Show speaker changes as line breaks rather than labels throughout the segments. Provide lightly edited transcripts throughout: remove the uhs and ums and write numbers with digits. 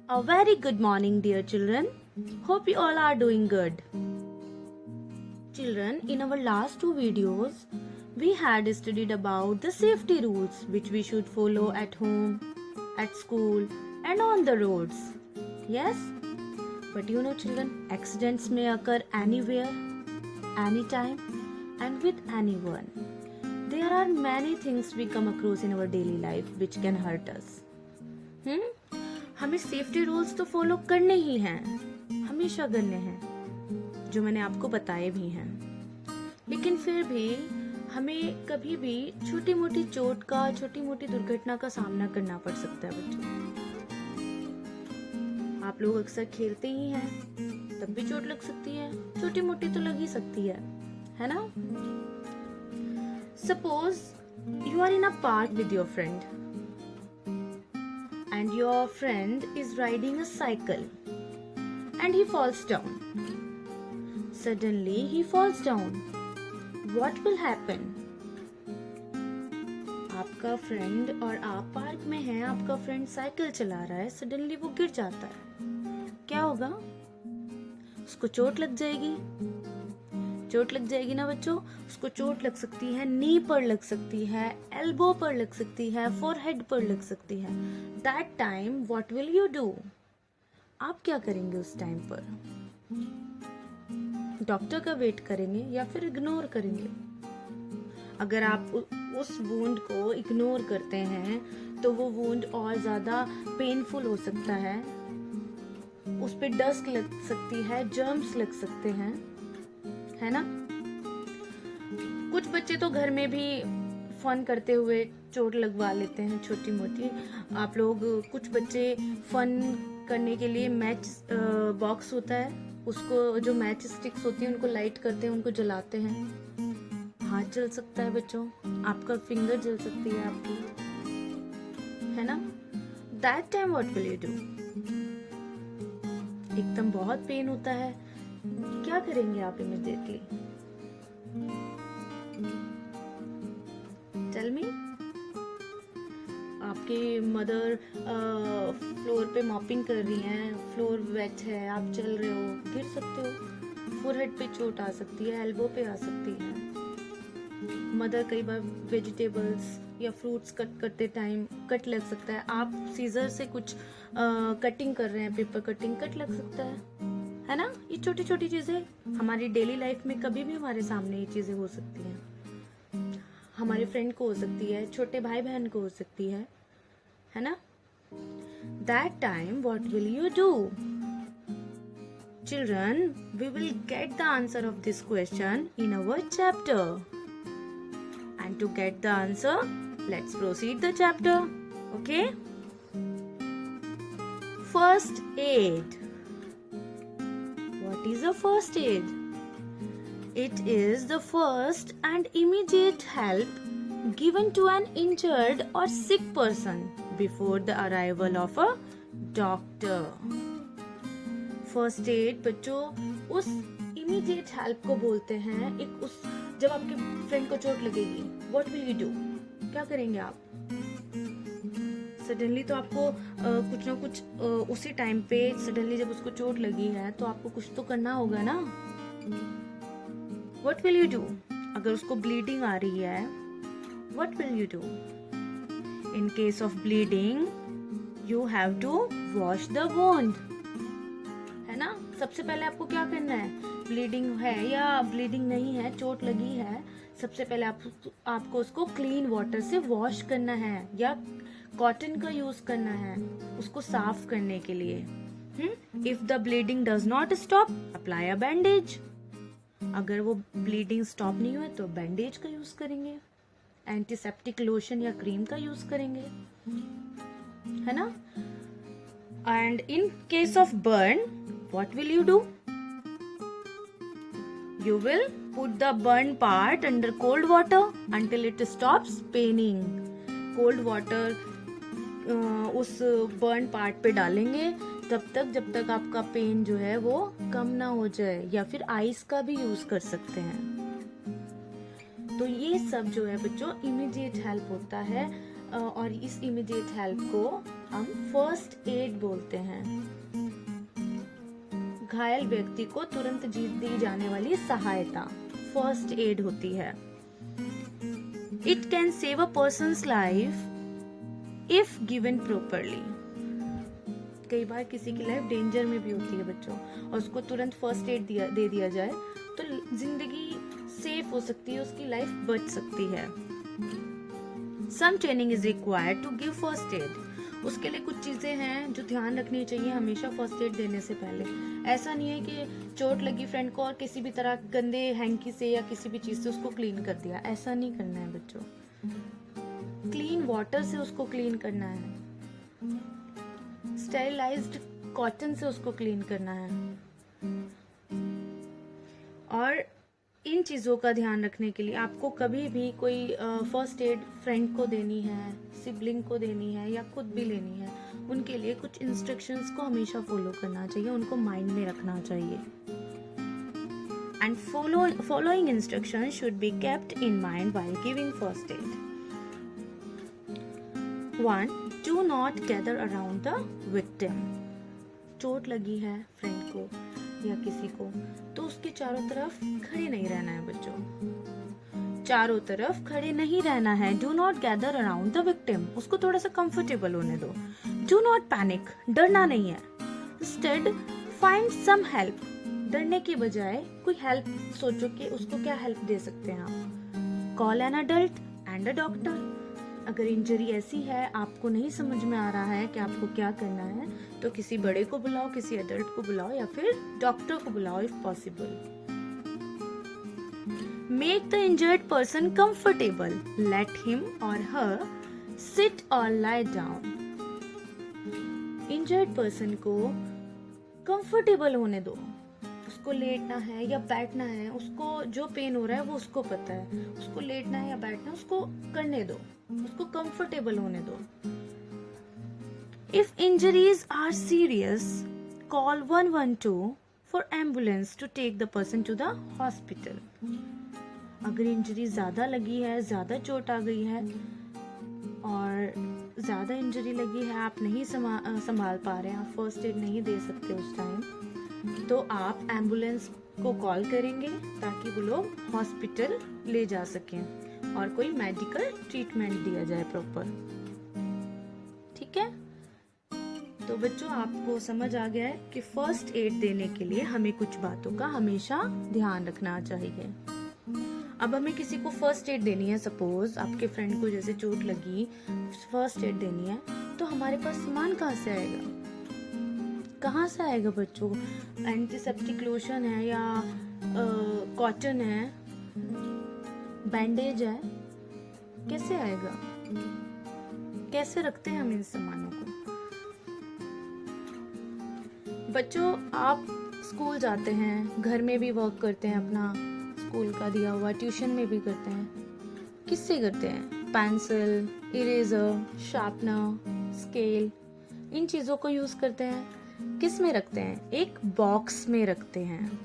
A very good morning, dear children. Hope you all are doing good. Children, in our last two videos, we had studied about the safety rules which we should follow at home, at school, and on the roads. Yes? But you know, children, accidents may occur anywhere, anytime, and with anyone. There are many things we come across in our daily life which can hurt us. हमें safety rules तो follow करने ही हैं, हमेशा करने हैं, जो मैंने आपको बताए भी हैं। लेकिन फिर भी हमें कभी भी छोटी मोटी चोट का, छोटी मोटी दुर्घटना का सामना करना पड़ सकता है बच्चों। आप लोग अक्सर खेलते ही हैं, तब भी चोट लग सकती है, छोटी मोटी तो लग ही सकती है ना? Suppose you are in a park with your friend and your friend is riding a cycle and he falls down. Suddenly he falls down. What will happen? आपका फ्रेंड और आप पार्क में हैं, आपका फ्रेंड साइकिल चला रहा है, suddenly वो गिर जाता है, क्या होगा? उसको चोट लग जाएगी। चोट लग जाएगी ना बच्चों। उसको चोट लग सकती है, नी पर लग सकती है, एल्बो पर लग सकती है, फोरहेड पर लग सकती है। That time what will you do? आप क्या करेंगे उस टाइम पर? डॉक्टर का वेट करेंगे या फिर इग्नोर करेंगे? अगर आप उस वुंड को इग्नोर करते हैं तो वो वुंड और ज्यादा पेनफुल हो सकता है, उस पे डस्ट लग सकती है, जर्म्स लग सकते हैं, है ना? कुछ बच्चे तो घर में भी फन करते हुए चोट लगवा लेते हैं छोटी मोटी। आप लोग, कुछ बच्चे फन करने के लिए मैच बॉक्स होता है, उसको जो मैच स्टिक्स होती है उनको लाइट करते हैं, उनको जलाते हैं। हाथ जल सकता है बच्चों, आपका फिंगर जल सकती है आपकी, है ना? That time what will you do? एकदम बहुत पेन होता है, क्या करेंगे आप इमीडिएटली? Tell me. आपकी मदर फ्लोर पे मॉपिंग कर रही हैं, फ्लोर वेट है, आप चल रहे हो, गिर सकते हो, फोरहेड पे चोट आ सकती है, एल्बो पे आ सकती है। मदर कई बार वेजिटेबल्स या फ्रूट्स कट करते टाइम कट लग सकता है। आप सीजर से कुछ कटिंग कर रहे हैं, पेपर कटिंग, कट लग सकता है ना? ये छोटी छोटी चीजें हमारी डेली लाइफ में कभी भी हमारे सामने ये चीजें हो सकती हैं। हमारे फ्रेंड को हो सकती है, छोटे भाई बहन को हो सकती है ना? That time what will you do? Children, we will get the answer of this question in our chapter. And to get the answer, let's proceed the chapter. Okay? First aid. What is a first aid? It is the first and immediate help given to an injured or sick person before the arrival of a doctor. First aid बच्चों उस immediate help को बोलते हैं। एक उस जब आपके friend को चोट लगेगी, what will you do? क्या करेंगे आप? सडनली तो आपको कुछ ना कुछ उसी टाइम पे सडनली जब उसको चोट लगी है तो आपको कुछ तो करना होगा ना? What will you do? अगर उसको ब्लीडिंग आ रही है, what will you do? In case of bleeding, you have to wash the wound. है ना? सबसे पहले आपको क्या करना है? ब्लीडिंग है या ब्लीडिंग नहीं है, चोट लगी है, सबसे पहले आपको उसको क्लीन वाटर से वॉश करना है या कॉटन का यूज करना है उसको साफ करने के लिए। If the bleeding does not stop, apply a bandage. अगर वो ब्लीडिंग स्टॉप नहीं हुए तो बैंडेज का यूज करेंगे, एंटीसेप्टिक लोशन या क्रीम का यूज करेंगे, है ना? And in case of burn what will you do? You will put the burn part under cold water until it stops paining. Cold water उस burn part पे डालेंगे तब तक जब तक आपका पेन जो है वो कम ना हो जाए, या फिर आइस का भी यूज कर सकते हैं। तो ये सब जो है बच्चों इमीडिएट हेल्प होता है और इस इमीडिएट हेल्प को हम फर्स्ट एड बोलते हैं। घायल व्यक्ति को तुरंत दी जाने वाली सहायता फर्स्ट एड होती है। It can save a persons life if given properly. कई बार किसी की लाइफ डेंजर में भी होती है बच्चों, और उसको तुरंत फर्स्ट एड दे दिया जाए तो जिंदगी सेफ हो सकती है, उसकी लाइफ बच सकती है। Some training is required to give first aid. उसके लिए कुछ चीजें हैं जो ध्यान रखनी चाहिए हमेशा फर्स्ट एड देने से पहले। ऐसा नहीं है कि चोट लगी फ्रेंड को और किसी भी तरह गंदे हैंकी से या किसी भी चीज से उसको क्लीन कर दिया, ऐसा नहीं करना है बच्चों। क्लीन वाटर से उसको क्लीन करना है, स्टेरिलाइज्ड कॉटन से उसको क्लीन करना है। और इन चीज़ों का ध्यान रखने के लिए आपको कभी भी कोई फर्स्ट एड फ्रेंड को देनी है, सिबलिंग को देनी है या खुद भी लेनी है, उनके लिए कुछ इंस्ट्रक्शंस को हमेशा फॉलो करना चाहिए, उनको माइंड में रखना चाहिए। And following instructions should be kept in mind while giving first aid. 1. Do not gather around the victim. चोट लगी है फ्रेंड को या किसी को, तो उसके चारों तरफ खड़े नहीं रहना है बच्चों। चारों तरफ खड़े नहीं रहना है। Do not gather around the victim. उसको थोड़ा सा कंफर्टेबल होने दो। Do not panic. डरना नहीं है। Instead find some help. डरने के बजाय कोई हेल्प सोचो कि उसको क्या हेल्प दे सकते हैं आप। Call an adult and a doctor. अगर इंजरी ऐसी है आपको नहीं समझ में आ रहा है कि आपको क्या करना है, तो किसी बड़े को बुलाओ, किसी एडल्ट को बुलाओ या फिर डॉक्टर को बुलाओ if possible. Make the injured person comfortable. Let him और हर सिट और लाई डाउन। इंजर्ड पर्सन को कंफर्टेबल होने दो। उसको लेटना है या बैठना है, उसको जो पेन हो रहा है वो उसको पता है। उसको लेटना है या बैठना उसको करने दो, उसको कंफर्टेबल होने दो। If injuries are serious, call 112 for ambulance to take the person to the hospital. अगर इंजरी ज्यादा लगी है, ज्यादा चोट आ गई है और ज्यादा इंजरी लगी है, आप नहीं संभाल पा रहे हैं, आप फर्स्ट एड नहीं दे सकते उस टाइम, तो आप एम्बुलेंस को कॉल करेंगे ताकि वो लोग हॉस्पिटल ले जा सकें और कोई मेडिकल ट्रीटमेंट दिया जाए प्रॉपर। ठीक है, तो बच्चों आपको समझ आ गया है कि फर्स्ट एड देने के लिए हमें कुछ बातों का हमेशा ध्यान रखना चाहिए। अब हमें किसी को फर्स्ट एड देनी है, सपोज आपके फ्रेंड को जैसे चोट लगी, फर्स्ट एड देनी है, तो हमारे पास सामान कहाँ से आएगा? कहाँ से आएगा बच्चों? एंटीसेप्टिक लोशन है या कॉटन है, बैंडेज है, कैसे आएगा? कैसे रखते हैं हम इन सामानों को? बच्चों आप स्कूल जाते हैं, घर में भी वर्क करते हैं, अपना स्कूल का दिया हुआ, ट्यूशन में भी करते हैं। किससे करते हैं? पेंसिल, इरेजर, शार्पनर, स्केल, इन चीज़ों को यूज़ करते हैं। किस में रखते हैं? एक बॉक्स में रखते हैं।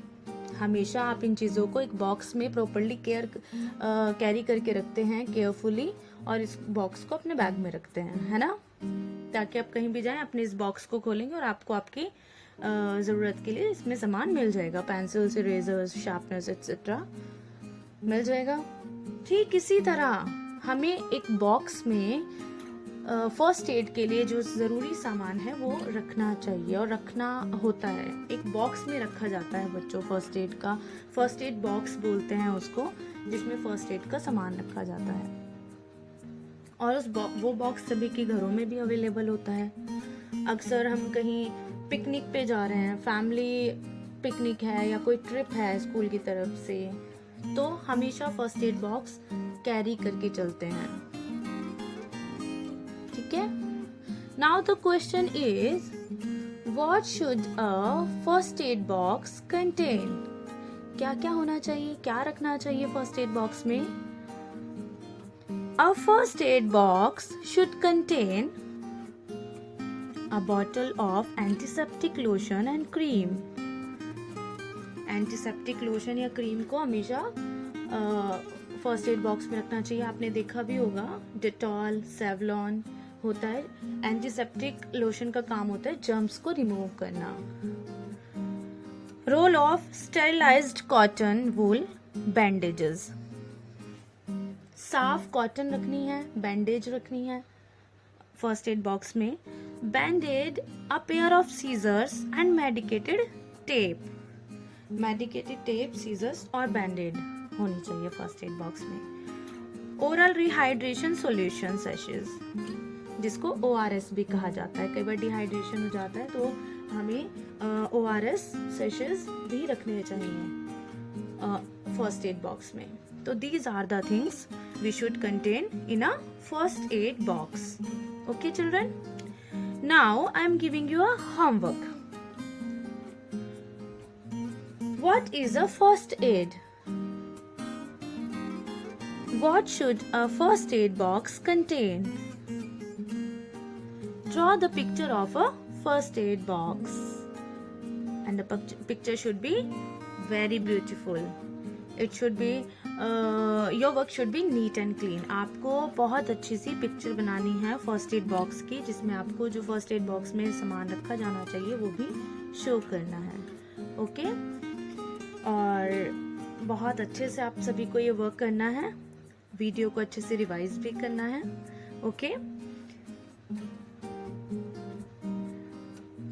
हमेशा आप इन चीज़ों को एक बॉक्स में प्रॉपर्ली कैरी करके रखते हैं केयरफुली, और इस बॉक्स को अपने बैग में रखते हैं, है ना, ताकि आप कहीं भी जाएं अपने इस बॉक्स को खोलेंगे और आपको आपकी ज़रूरत के लिए इसमें सामान मिल जाएगा। पेंसिल्स, इरेजर्स, शार्पनर्स एक्सेट्रा मिल जाएगा। ठीक इसी तरह हमें एक बॉक्स में फर्स्ट एड के लिए जो ज़रूरी सामान है वो रखना चाहिए और रखना होता है। एक बॉक्स में रखा जाता है बच्चों फर्स्ट एड का, फर्स्ट एड बॉक्स बोलते हैं उसको, जिसमें फर्स्ट एड का सामान रखा जाता है। और वो बॉक्स सभी के घरों में भी अवेलेबल होता है। अक्सर हम कहीं पिकनिक पे जा रहे हैं, फैमिली पिकनिक है या कोई ट्रिप है स्कूल की तरफ से, तो हमेशा फर्स्ट एड बॉक्स कैरी करके चलते हैं। ठीक है, now the question is what should a first aid box contain? क्या क्या होना चाहिए, क्या रखना चाहिए फर्स्ट एड बॉक्स में? A first aid box should contain a bottle of antiseptic lotion and cream. Antiseptic lotion या क्रीम को हमेशा फर्स्ट एड बॉक्स में रखना चाहिए। आपने देखा भी होगा, डिटॉल, सेवलॉन होता है, एंटीसेप्टिक लोशन का काम होता है जर्म्स को रिमूव करना। Roll of sterilized cotton wool bandages, साफ कॉटन रखनी है, बैंडेज रखनी है फर्स्ट एड बॉक्स में। Bandaid, a pair of scissors and medicated tape, medicated tape, scissors और बैंडेड होनी चाहिए फर्स्ट एड बॉक्स में। ओरल रिहाइड्रेशन सॉल्यूशन सेशेस, जिसको ORS भी कहा जाता है। कई बार डिहाइड्रेशन हो जाता है तो हमें ORS सेशेस भी रखने चाहिए फर्स्ट एड बॉक्स में। तो these are the things we should contain in a first aid box. Okay children? Now I am giving you a homework. What is a first aid? What should a first aid box contain? Draw the picture of a first aid box. And the picture should be very beautiful. It should be your work should be neat and clean. आपको बहुत अच्छी सी picture बनानी है first aid box की, जिसमें आपको जो first aid box में सामान रखा जाना चाहिए वो भी शो करना है। ओके, और बहुत अच्छे से आप सभी को ये वर्क करना है, वीडियो को अच्छे से रिवाइज भी करना है। Okay,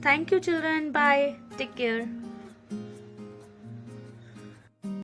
thank you children, bye, take care.